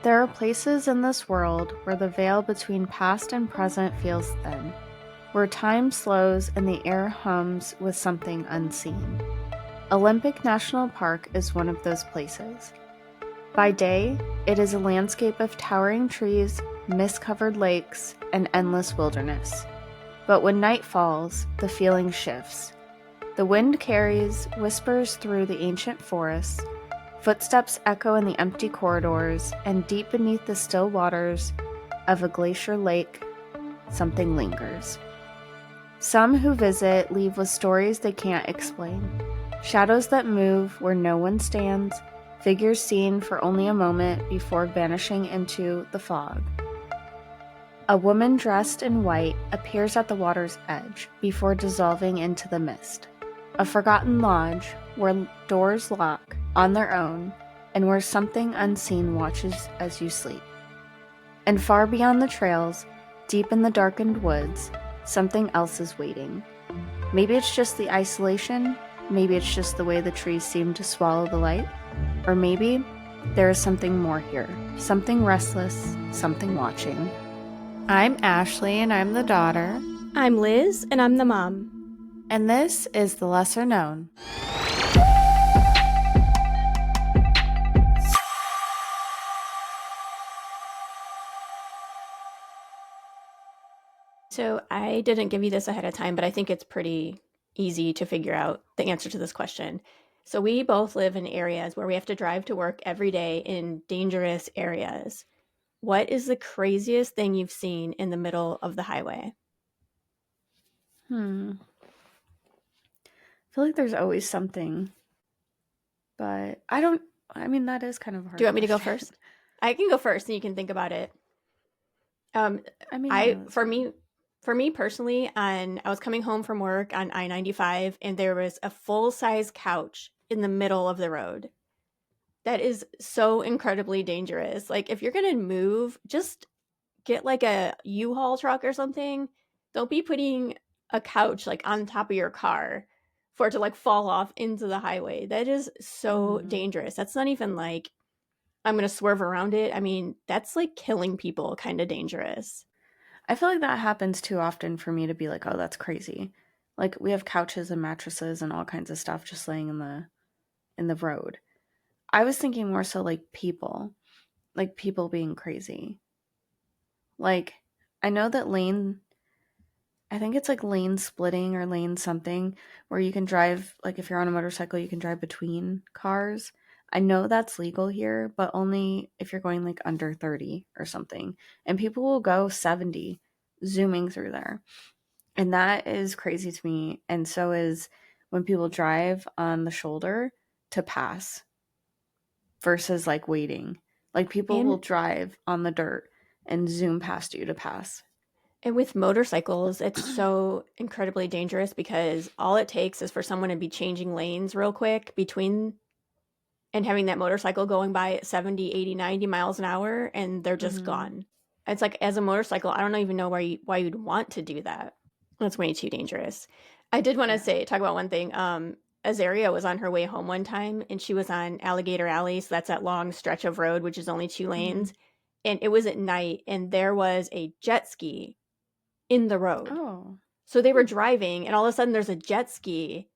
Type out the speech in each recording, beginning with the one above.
There are places in this world where the veil between past and present feels thin, where time slows and the air hums with something unseen. Olympic National Park is one of those places. By day, it is a landscape of towering trees, mist-covered lakes, and endless wilderness. But when night falls, the feeling shifts. The wind carries, whispers through the ancient forests, footsteps echo in the empty corridors, and deep beneath the still waters of a glacier lake, something lingers. Some who visit leave with stories they can't explain. Shadows that move where no one stands, figures seen for only a moment before vanishing into the fog. A woman dressed in white appears at the water's edge before dissolving into the mist. A forgotten lodge where doors lock on their own and where something unseen watches as you sleep. And far beyond the trails, deep in the darkened woods, something else is waiting. Maybe it's just the isolation, maybe it's just the way the trees seem to swallow the light, or maybe there is something more here, something restless, something watching. I'm Ashley, and I'm the daughter. I'm Liz, and I'm the mom. And this is The Lesser Known. So I didn't give you this ahead of time, but I think it's pretty easy to figure out the answer to this question. So we both live in areas where we have to drive to work every day in dangerous areas. What is the craziest thing you've seen in the middle of the highway? I feel like there's always something, but that is kind of a hard. Do you want me to go question. first? I can go first and you can think about it. For me personally, I was coming home from work on I-95 and there was a full-size couch in the middle of the road. That is so incredibly dangerous. Like, if you're going to move, just get like a U-Haul truck or something. Don't be putting a couch like on top of your car for it to like fall off into the highway. That is so dangerous. That's not even like I'm going to swerve around it. I mean, that's like killing people kind of dangerous. I feel like that happens too often for me to be like, oh, that's crazy. Like, we have couches and mattresses and all kinds of stuff just laying in the road. I was thinking more so like people being crazy. Like, I know that I think it's like lane splitting or lane something where you can drive, like if you're on a motorcycle, you can drive between cars. I know that's legal here, but only if you're going like under 30 or something. And people will go 70 zooming through there. And that is crazy to me. And so is when people drive on the shoulder to pass versus like waiting. Like, people will drive on the dirt and zoom past you to pass. And with motorcycles, it's so incredibly dangerous because all it takes is for someone to be changing lanes real quick between and having that motorcycle going by at 70, 80, 90 miles an hour and they're just gone. It's like, as a motorcycle, I don't even know why you'd want to do that. That's way too dangerous. I did want to talk about one thing. Azaria was on her way home one time and she was on Alligator Alley. So that's that long stretch of road, which is only 2 lanes. And it was at night and there was a jet ski in the road. Oh. So they were driving and all of a sudden there's a jet ski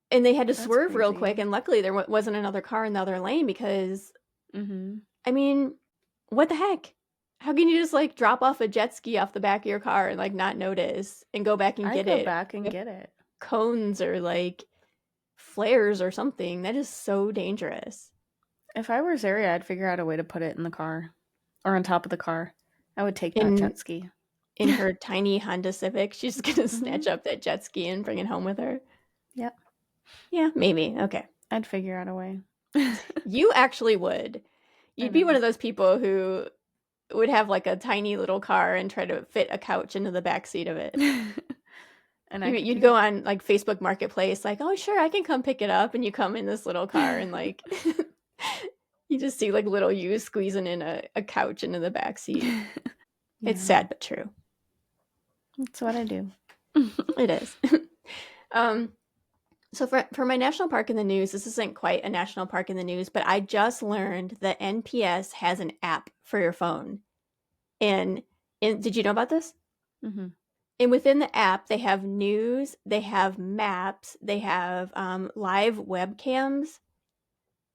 and they had to swerve real quick. And luckily there wasn't another car in the other lane because, I mean, what the heck? How can you just like drop off a jet ski off the back of your car and like not notice and go back and get it? Go back and get it. Cones or like flares or something. That is so dangerous. If I were Zaria, I'd figure out a way to put it in the car or on top of the car. I would take that jet ski. In her tiny Honda Civic, she's just going to snatch up that jet ski and bring it home with her. Yep. Yeah, maybe. Okay. I'd figure out a way. You actually would. You'd be one of those people who would have like a tiny little car and try to fit a couch into the back seat of it. And you'd go on like Facebook Marketplace, like, oh, sure, I can come pick it up. And you come in this little car and like, you just see like little you squeezing in a couch into the back seat. Yeah. It's sad, but true. That's what I do. It is. So for my national park in the news, this isn't quite a national park in the news, but I just learned that NPS has an app for your phone. And did you know about this? Mm-hmm. And within the app, they have news, they have maps, they have live webcams.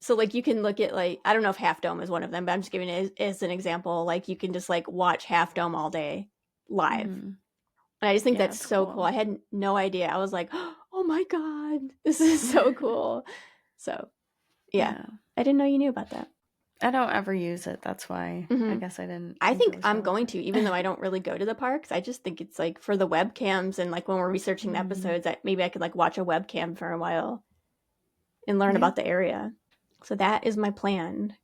So like you can look at like I don't know if Half Dome is one of them, but I'm just giving it as an example. Like you can just like watch Half Dome all day live. Mm-hmm. And I just think Yeah, that's it's so cool. I cool. had no idea. I was like, oh my God, this is so cool. So yeah, Yeah. I didn't know you knew about that. I don't ever use it. That's why I Hmm. guess I didn't I think it think was I'm going to, relevant. even though I don't really go to the parks. I just think it's like for the webcams and like when we're researching the Mm-hmm. episodes, maybe I could like watch a webcam for a while and learn Yeah. about the area. So that is my plan.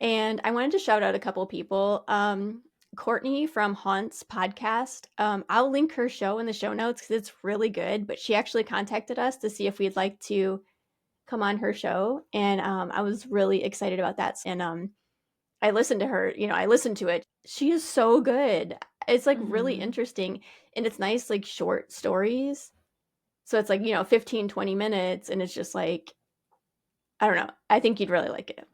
And I wanted to shout out a couple people. Courtney from Haunt's podcast. I'll link her show in the show notes because it's really good. But she actually contacted us to see if we'd like to come on her show, and I was really excited about that. And I listened to her. I listened to it. She is so good. It's like really Mm-hmm. interesting, and it's nice, like short stories. So it's like 15, 20 minutes, and it's just like I don't know. I think you'd really like it.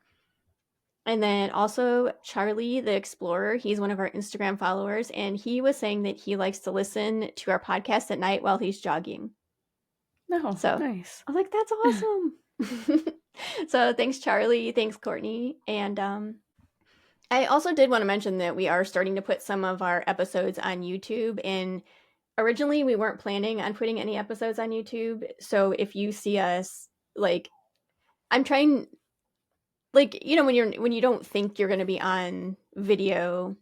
And then also Charlie the Explorer, he's one of our Instagram followers, and he was saying that he likes to listen to our podcast at night while he's jogging. No, So nice. I was like, that's awesome. So thanks, Charlie. Thanks, Courtney. And I also did want to mention that we are starting to put some of our episodes on YouTube. And originally, we weren't planning on putting any episodes on YouTube. So if you see us, like, I'm trying like when you don't think you're going to be on video,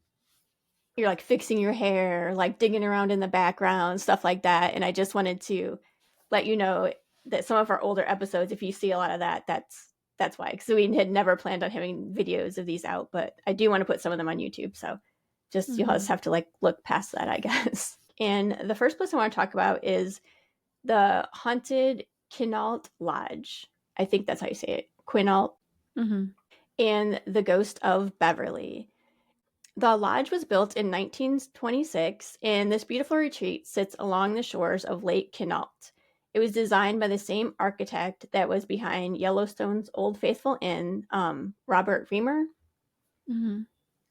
you're like fixing your hair, like digging around in the background, stuff like that. And I just wanted to let you know that some of our older episodes, if you see a lot of that, that's why, because we had never planned on having videos of these out, but I do want to put some of them on YouTube. So you'll Mm-hmm. just have to like look past that, I guess. And the first place I want to talk about is the haunted Quinault Lodge. I think that's how you say it, Quinault, Mm-hmm. and the ghost of Beverly. The lodge was built in 1926, and this beautiful retreat sits along the shores of Lake Quinault. It was designed by the same architect that was behind Yellowstone's Old Faithful Inn, Robert Reamer. Mm-hmm.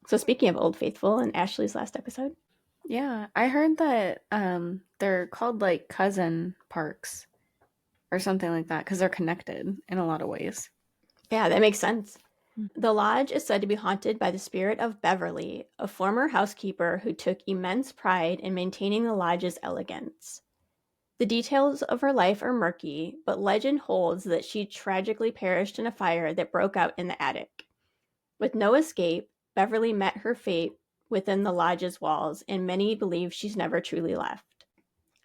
So, speaking of Old Faithful and Ashley's last episode, Yeah, I heard that they're called like cousin parks or something like that because they're connected in a lot of ways. yeah, that makes sense. The lodge is said to be haunted by the spirit of Beverly, a former housekeeper who took immense pride in maintaining the lodge's elegance. The details of her life are murky, but legend holds that she tragically perished in a fire that broke out in the attic. With no escape, Beverly met her fate within the lodge's walls, and many believe she's never truly left.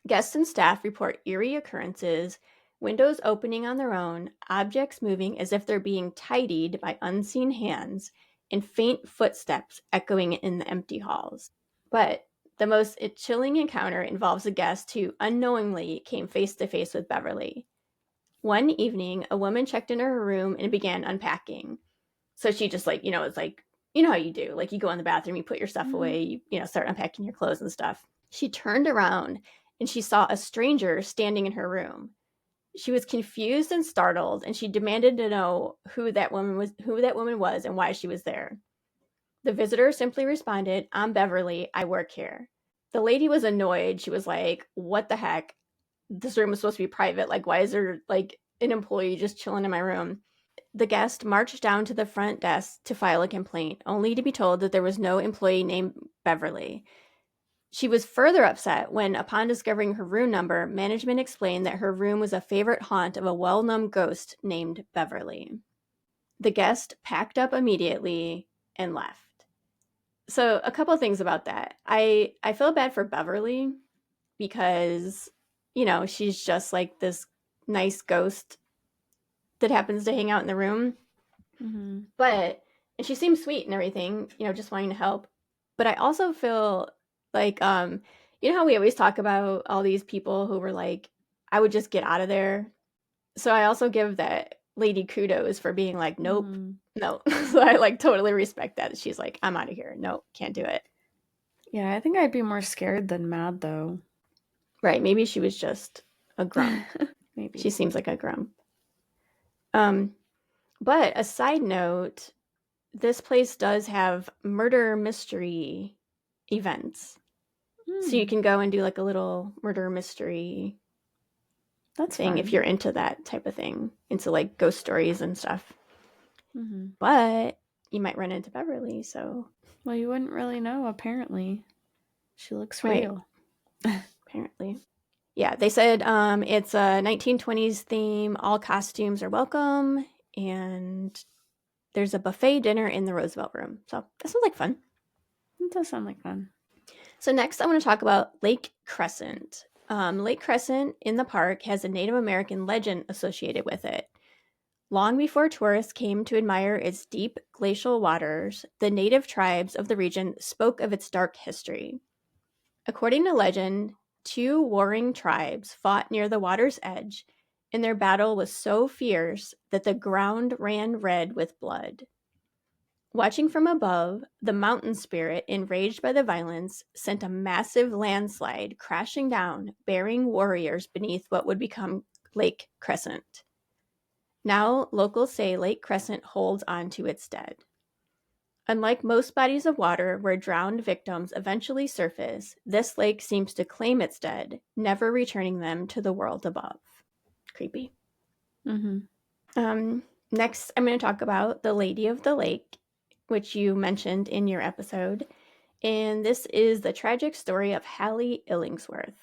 Guests and staff report eerie occurrences, windows opening on their own, objects moving as if they're being tidied by unseen hands, and faint footsteps echoing in the empty halls. But the most chilling encounter involves a guest who unknowingly came face to face with Beverly. One evening, a woman checked into her room and began unpacking. So she just like, it's like, how you do. Like you go in the bathroom, you put your stuff Mm-hmm. away, start unpacking your clothes and stuff. She turned around and she saw a stranger standing in her room. She was confused and startled, and she demanded to know who that woman was and why she was there. The visitor simply responded, "I'm Beverly. I work here." The lady was annoyed. She was like, "What the heck? This room is supposed to be private. Like, why is there like an employee just chilling in my room?" The guest marched down to the front desk to file a complaint, only to be told that there was no employee named Beverly. She was further upset when, upon discovering her room number, management explained that her room was a favorite haunt of a well known ghost named Beverly. The guest packed up immediately and left. So, a couple of things about that. I feel bad for Beverly because, she's just like this nice ghost that happens to hang out in the room. Mm-hmm. But and she seems sweet and everything, just wanting to help. But I also feel like how we always talk about all these people who were like, I would just get out of there. So I also give that lady kudos for being like, nope, Mm-hmm. no. So I like totally respect that. She's like, I'm out of here. Nope, can't do it. Yeah, I think I'd be more scared than mad though. Right. Maybe she was just a grump. Maybe. She seems like a grump. But a side note, this place does have murder mystery events. So you can go and do like a little murder mystery thing fun. if you're into that type of thing, into like ghost stories and stuff. Mm-hmm. But you might run into Beverly, so. Well, you wouldn't really know, apparently. She looks Right. real. Apparently. Yeah, they said it's a 1920s theme. All costumes are welcome, and there's a buffet dinner in the Roosevelt Room. So that sounds like fun. It does sound like fun. So next I want to talk about Lake Crescent. Lake Crescent in the park has a Native American legend associated with it. Long before tourists came to admire its deep glacial waters, the native tribes of the region spoke of its dark history. According to legend, 2 warring tribes fought near the water's edge, and their battle was so fierce that the ground ran red with blood. Watching from above, the mountain spirit, enraged by the violence, sent a massive landslide crashing down, burying warriors beneath what would become Lake Crescent. Now, locals say Lake Crescent holds on to its dead. Unlike most bodies of water where drowned victims eventually surface, this lake seems to claim its dead, never returning them to the world above. Creepy. Mm-hmm. Next, I'm going to talk about the Lady of the Lake, which you mentioned in your episode. And this is the tragic story of Hallie Illingsworth.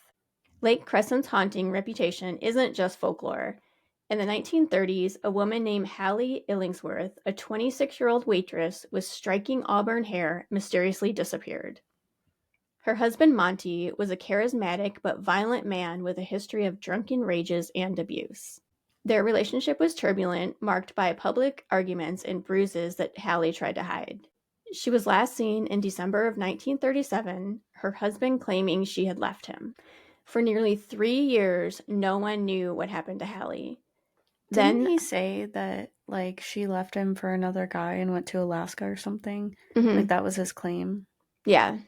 Lake Crescent's haunting reputation isn't just folklore. In the 1930s, a woman named Hallie Illingsworth, a 26-year-old waitress with striking auburn hair, mysteriously disappeared. Her husband, Monty, was a charismatic but violent man with a history of drunken rages and abuse. Their relationship was turbulent, marked by public arguments and bruises that Hallie tried to hide. She was last seen in December of 1937, her husband claiming she had left him. For nearly 3 years, no one knew what happened to Hallie. Didn't he say that, like, she left him for another guy and went to Alaska or something? Mm-hmm. Like, that was his claim? Yeah.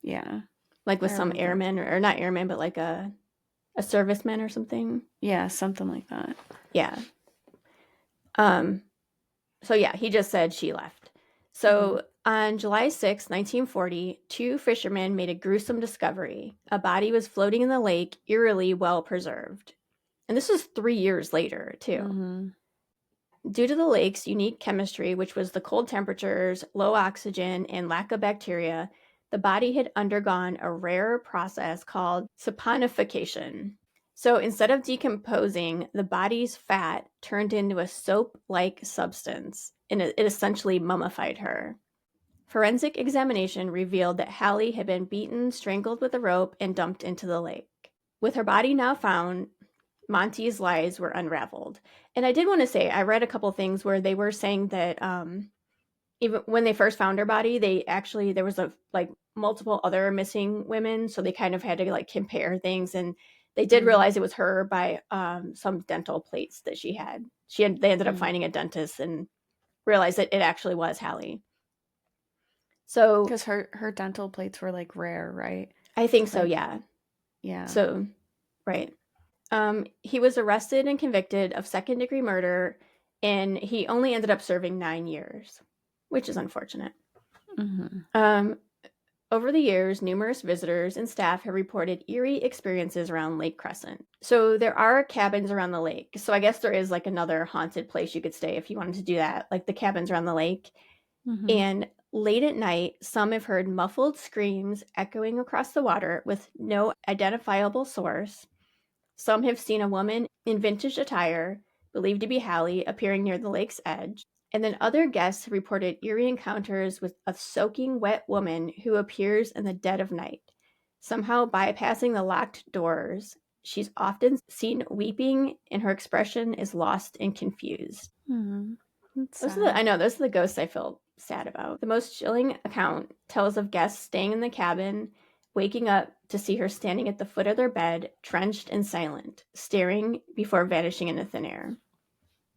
Yeah. Like with some airmen, or not airmen, but like a serviceman or something. Yeah, something like that. Yeah. So yeah, he just said she left. So on July 6, 1940, 2 fishermen made a gruesome discovery. A body was floating in the lake, eerily well preserved. And this was 3 years later, too. Mm-hmm. Due to the lake's unique chemistry, which was the cold temperatures, low oxygen, and lack of bacteria, the body had undergone a rare process called saponification. So instead of decomposing, the body's fat turned into a soap-like substance, and it essentially mummified her. Forensic examination revealed that Hallie had been beaten, strangled with a rope, and dumped into the lake. With her body now found, Monty's lies were unraveled. And I did want to say, I read a couple things where they were saying that even when they first found her body, there was multiple other missing women, so they kind of had to like compare things, and they did realize it was her by some dental plates that she had. They ended up finding a dentist and realized that it actually was Hallie. So because her dental plates were like rare, right? I think so, yeah. Yeah. So, right. He was arrested and convicted of second-degree murder, and he only ended up serving 9 years, which is unfortunate. Mm-hmm. Over the years, numerous visitors and staff have reported eerie experiences around Lake Crescent. So there are cabins around the lake. So I guess there is like another haunted place you could stay if you wanted to do that, like the cabins around the lake. Mm-hmm. And late at night, some have heard muffled screams echoing across the water with no identifiable source. Some have seen a woman in vintage attire, believed to be Hallie, appearing near the lake's edge. And then other guests reported eerie encounters with a soaking wet woman who appears in the dead of night, somehow bypassing the locked doors. She's often seen weeping, and her expression is lost and confused. Mm-hmm. Those are the ghosts I feel sad about. The most chilling account tells of guests staying in the cabin, waking up to see her standing at the foot of their bed, drenched and silent, staring before vanishing into thin air.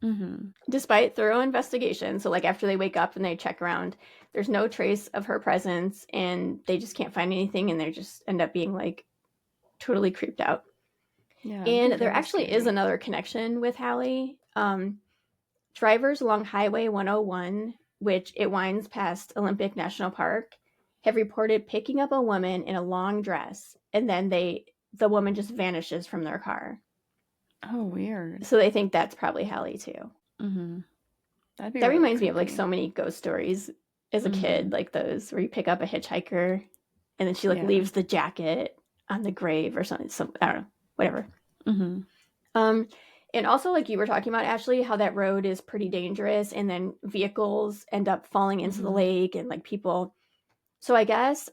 Mm-hmm. Despite thorough investigation, so like after they wake up and they check around, there's no trace of her presence, and they just can't find anything, and they just end up being like totally creeped out. Yeah, I'd be And there very actually is scary. another connection with Hallie. Drivers along Highway 101, which it winds past Olympic National Park, have reported picking up a woman in a long dress, and then the woman just vanishes from their car. Oh, weird. So they think that's probably Hallie too. Mm-hmm. That'd be That really reminds me of like creepy. so many ghost stories as a Mm-hmm. kid, like those where you pick up a hitchhiker and then she like Yeah. leaves the jacket on the grave or something. Some I don't know, whatever. Mm-hmm. Um, and also like you were talking about, Ashley, how that road is pretty dangerous, and then vehicles end up falling into the Mm-hmm. lake, and like people. So I guess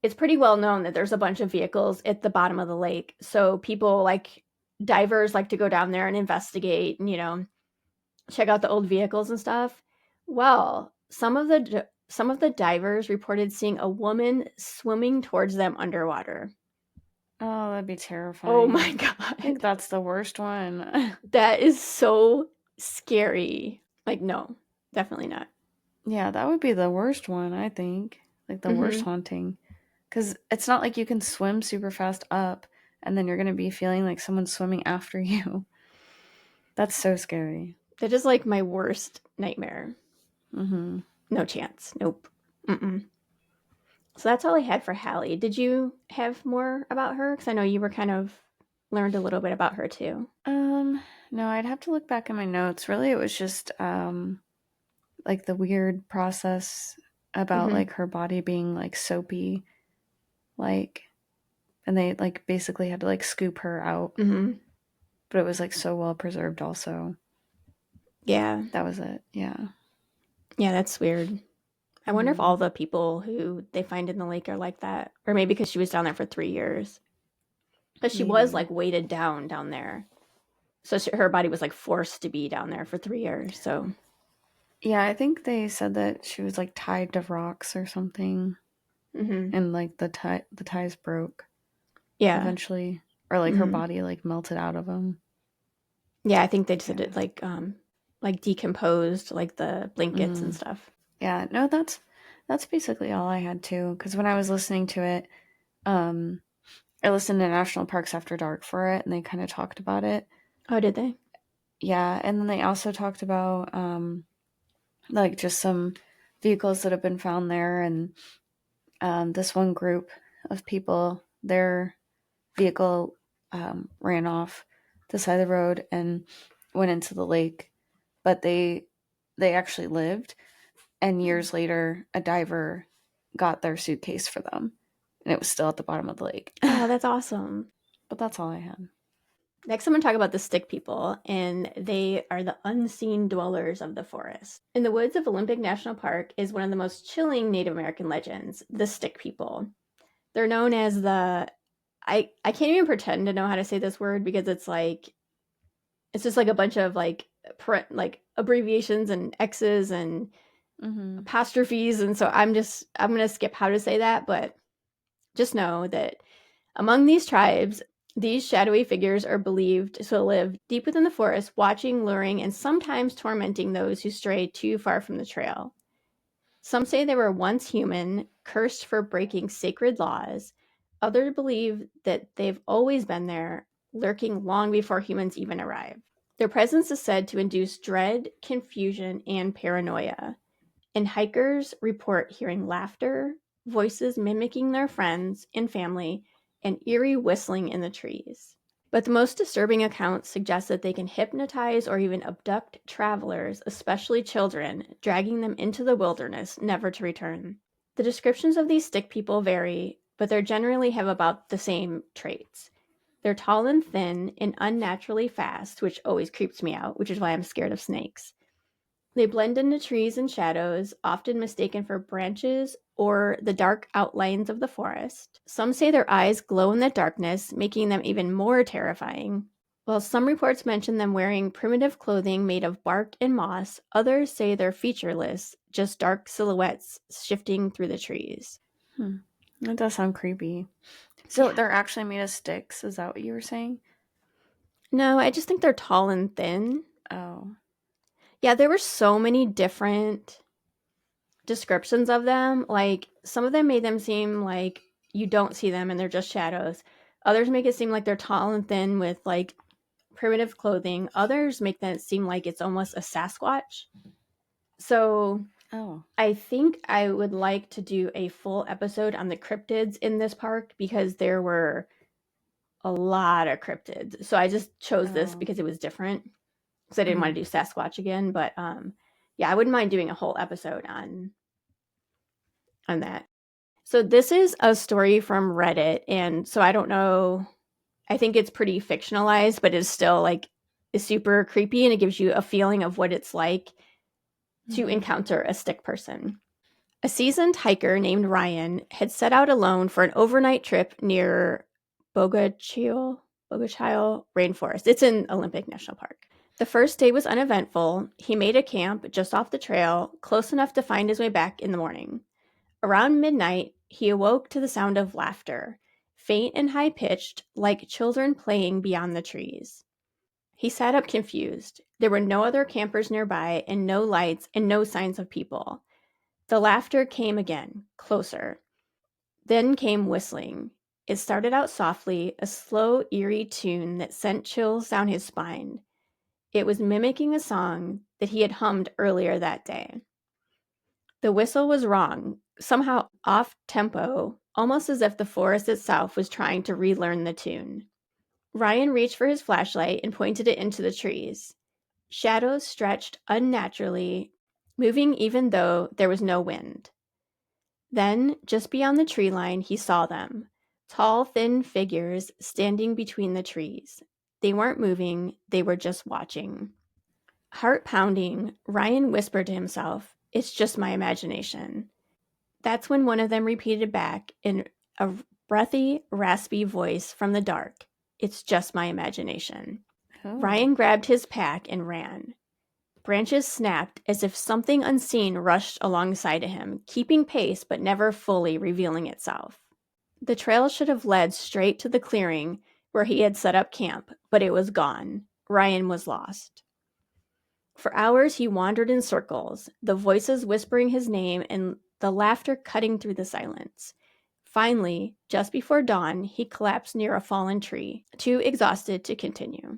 it's pretty well known that there's a bunch of vehicles at the bottom of the lake. So people like divers like to go down there and investigate, and check out the old vehicles and stuff. Well, some of the divers reported seeing a woman swimming towards them underwater. Oh, that'd be Oh my terrifying. I think god. that's the worst one. That is so scary. Like no, definitely not. Yeah, that would be the worst one, I think. Like the worst Mhm. haunting. Because it's not like you can swim super fast up and then you're going to be feeling like someone's swimming after you. That's so scary. That is like my worst nightmare. Mm-hmm. No chance. Nope. Mm-mm. So that's all I had for Hallie. Did you have more about her? Because I know you were kind of learned a little bit about her too. No, I'd have to look back in my notes. Really, it was just like the weird process about Mm-hmm. like her body being like soapy, like, and they like basically had to like scoop her out, Mm-hmm. but it was like so well preserved also. Yeah. That was it. Yeah. Yeah, that's weird. I wonder if Mm-hmm. all the people who they find in the lake are like that, or maybe because she was down there for 3 years. Because she was Maybe. like weighted down there, so her body was like forced to be down there for 3 years. So Yeah, I think they said that she was like tied to rocks or something, mm-hmm. and like the ties broke Yeah, eventually, or like her mm-hmm. body like melted out of them. Yeah, I think they said Yeah. it like decomposed, like the blankets and Mm. stuff. Yeah. No, that's basically all I had too. Because when I was listening to it, um, I listened to National Parks After Dark for it, and they kind of talked about it. Oh, did they? Yeah, and then they also talked about like just some vehicles that have been found there, and this one group of people, their vehicle ran off the side of the road and went into the lake, but they actually lived. And years later, a diver got their suitcase for them, and it was still at the bottom of the lake. Oh, that's awesome. But that's all I had. Next, I'm going to talk about the stick people, and they are the unseen dwellers of the forest. In the woods of Olympic National Park is one of the most chilling Native American legends, the stick people. They're known as I can't even pretend to know how to say this word because it's just like a bunch of like abbreviations and X's and Mm-hmm. apostrophes, and so I'm going to skip how to say that, but just know that among these tribes, these shadowy figures are believed to live deep within the forest, watching, luring, and sometimes tormenting those who stray too far from the trail. Some say they were once human, cursed for breaking sacred laws. Others believe that they've always been there, lurking long before humans even arrive. Their presence is said to induce dread, confusion, and paranoia. And hikers report hearing laughter, voices mimicking their friends and family, and eerie whistling in the trees. But the most disturbing accounts suggest that they can hypnotize or even abduct travelers, especially children, dragging them into the wilderness, never to return. The descriptions of these stick people vary, but they generally have about the same traits. They're tall and thin and unnaturally fast, which always creeps me out, which is why I'm scared of snakes. They blend into trees and shadows, often mistaken for branches or the dark outlines of the forest. Some say their eyes glow in the darkness, making them even more terrifying. While some reports mention them wearing primitive clothing made of bark and moss, others say they're featureless, just dark silhouettes shifting through the trees. Hmm. That does sound creepy. So Yeah. they're actually made of sticks. Is that what you were saying? No, I just think they're tall and thin. Oh. Yeah, there were so many different descriptions of them. Like some of them made them seem like you don't see them and they're just shadows. Others make it seem like they're tall and thin with like primitive clothing. Others make that seem like it's almost a Sasquatch. So I think I would like to do a full episode on the cryptids in this park because there were a lot of cryptids. So I just chose this because it was different because I didn't want to do Sasquatch again. But yeah, I wouldn't mind doing a whole episode on that. So this is a story from Reddit, and so I don't know. I think it's pretty fictionalized, but it's still like is super creepy, and it gives you a feeling of what it's like to encounter a stick person. A seasoned hiker named Ryan had set out alone for an overnight trip near Bogachiel Rainforest. It's in Olympic National Park. The first day was uneventful. He made a camp just off the trail, close enough to find his way back in the morning. Around midnight, he awoke to the sound of laughter, faint and high-pitched, like children playing beyond the trees. He sat up confused. There were no other campers nearby, and no lights, and no signs of people. The laughter came again, closer. Then came whistling. It started out softly, a slow, eerie tune that sent chills down his spine. It was mimicking a song that he had hummed earlier that day. The whistle was wrong, somehow off tempo, almost as if the forest itself was trying to relearn the tune. Ryan reached for his flashlight and pointed it into the trees. Shadows stretched unnaturally, moving even though there was no wind. Then, just beyond the tree line, he saw them. Tall, thin figures standing between the trees. They weren't moving, they were just watching. Heart pounding, Ryan whispered to himself, "It's just my imagination." That's when one of them repeated back in a breathy, raspy voice from the dark, "It's just my imagination." Ryan grabbed his pack and ran. Branches snapped as if something unseen rushed alongside of him, keeping pace but never fully revealing itself. The trail should have led straight to the clearing where he had set up camp, but it was gone. Ryan was lost. For hours he wandered in circles, the voices whispering his name and the laughter cutting through the silence. Finally, just before dawn, he collapsed near a fallen tree, too exhausted to continue.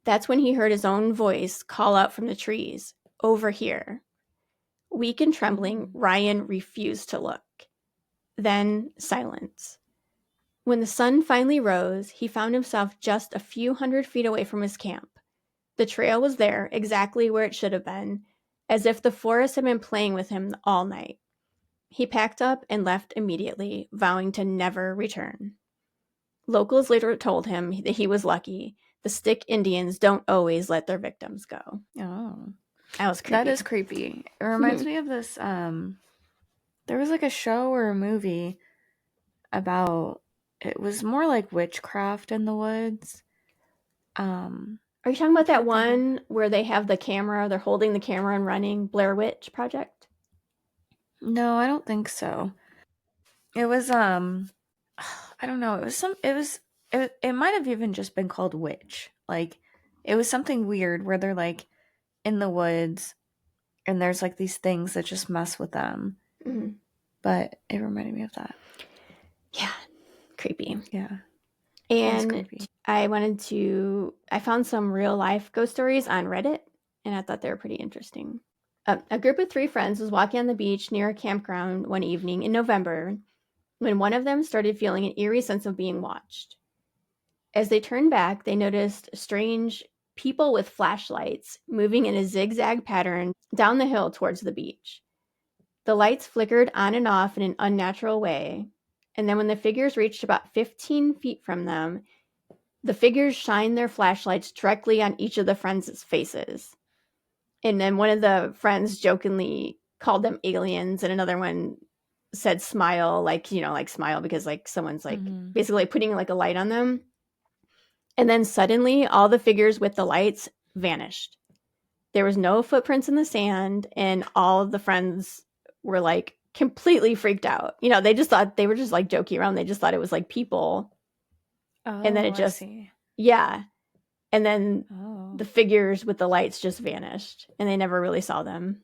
That's when he heard his own voice call out from the trees, "Over here." Weak and trembling, Ryan refused to look. Then silence. When the sun finally rose, he found himself just a few hundred feet away from his camp. The trail was there, exactly where it should have been, as if the forest had been playing with him all night. He packed up and left immediately, vowing to never return. Locals later told him that he was lucky. The Stick Indians don't always let their victims go. Oh. That was creepy. That is creepy. It reminds me of this, there was like a show or a movie about, it was more like witchcraft in the woods. Are you talking about that one where they have the camera, they're holding the camera and running, Blair Witch Project? No, I don't think so. It was, I don't know. It might have even just been called Witch. Like, it was something weird where they're like in the woods and there's like these things that just mess with them. Mm-hmm. But it reminded me of that. Yeah. Creepy. Yeah. And creepy. I found some real life ghost stories on Reddit, and I thought they were pretty interesting. A group of 3 friends was walking on the beach near a campground one evening in November when one of them started feeling an eerie sense of being watched. As they turned back, they noticed strange people with flashlights moving in a zigzag pattern down the hill towards the beach. The lights flickered on and off in an unnatural way, and then when the figures reached about 15 feet from them, the figures shined their flashlights directly on each of the friends' faces. And then one of the friends jokingly called them aliens, and another one said smile, like smile because like someone's like basically putting like a light on them. And then suddenly all the figures with the lights vanished. There was no footprints in the sand, and all of the friends were like completely freaked out. They just thought they were just like joking around. They just thought it was like people. Oh, and then it just, I see. Yeah. And then the figures with the lights just vanished, and they never really saw them.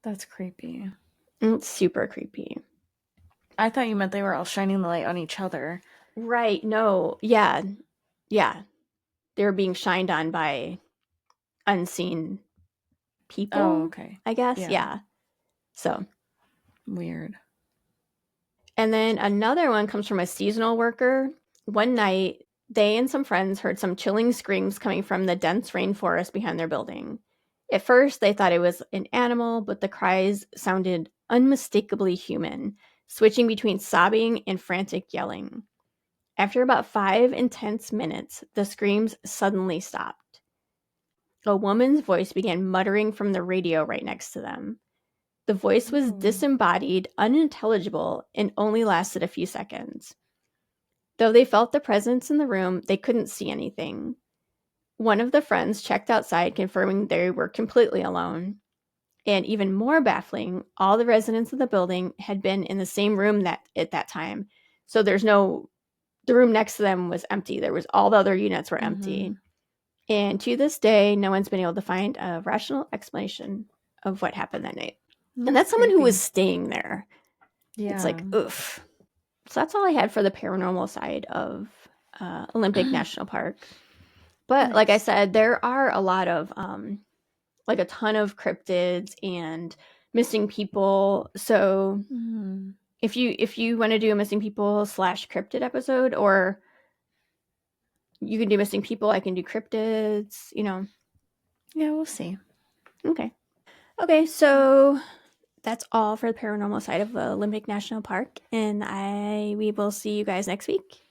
That's creepy. It's super creepy. I thought you meant they were all shining the light on each other. Right. No. Yeah. Yeah. They were being shined on by unseen Oh, people, okay. I guess. Yeah. Yeah. So, Weird. and then another one comes from a seasonal worker. One night, they and some friends heard some chilling screams coming from the dense rainforest behind their building. At first, they thought it was an animal, but the cries sounded unmistakably human, switching between sobbing and frantic yelling. After about 5 intense minutes, the screams suddenly stopped. A woman's voice began muttering from the radio right next to them. The voice was disembodied, unintelligible, and only lasted a few seconds. Though they felt the presence in the room, they couldn't see anything. One of the friends checked outside, confirming they were completely alone. And even more baffling, all the residents of the building had been in the same room at that time. So the room next to them was empty. There was all the other units were empty. And to this day, no one's been able to find a rational explanation of what happened that night. And that's someone who was staying there. Yeah. It's like, oof. So that's all I had for the paranormal side of Olympic National Park. But like I said, there are a lot of, like a ton of cryptids and missing people. So if you want to do a missing people / cryptid episode, or you can do missing people, I can do cryptids, Yeah, we'll see. Okay, so that's all for the paranormal side of Olympic National Park, and we will see you guys next week.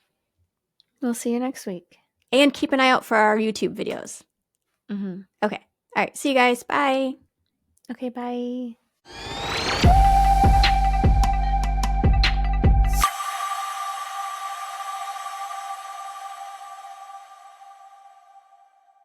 We'll see you next week. And keep an eye out for our YouTube videos. Okay. All right. See you guys. Bye. Okay, bye.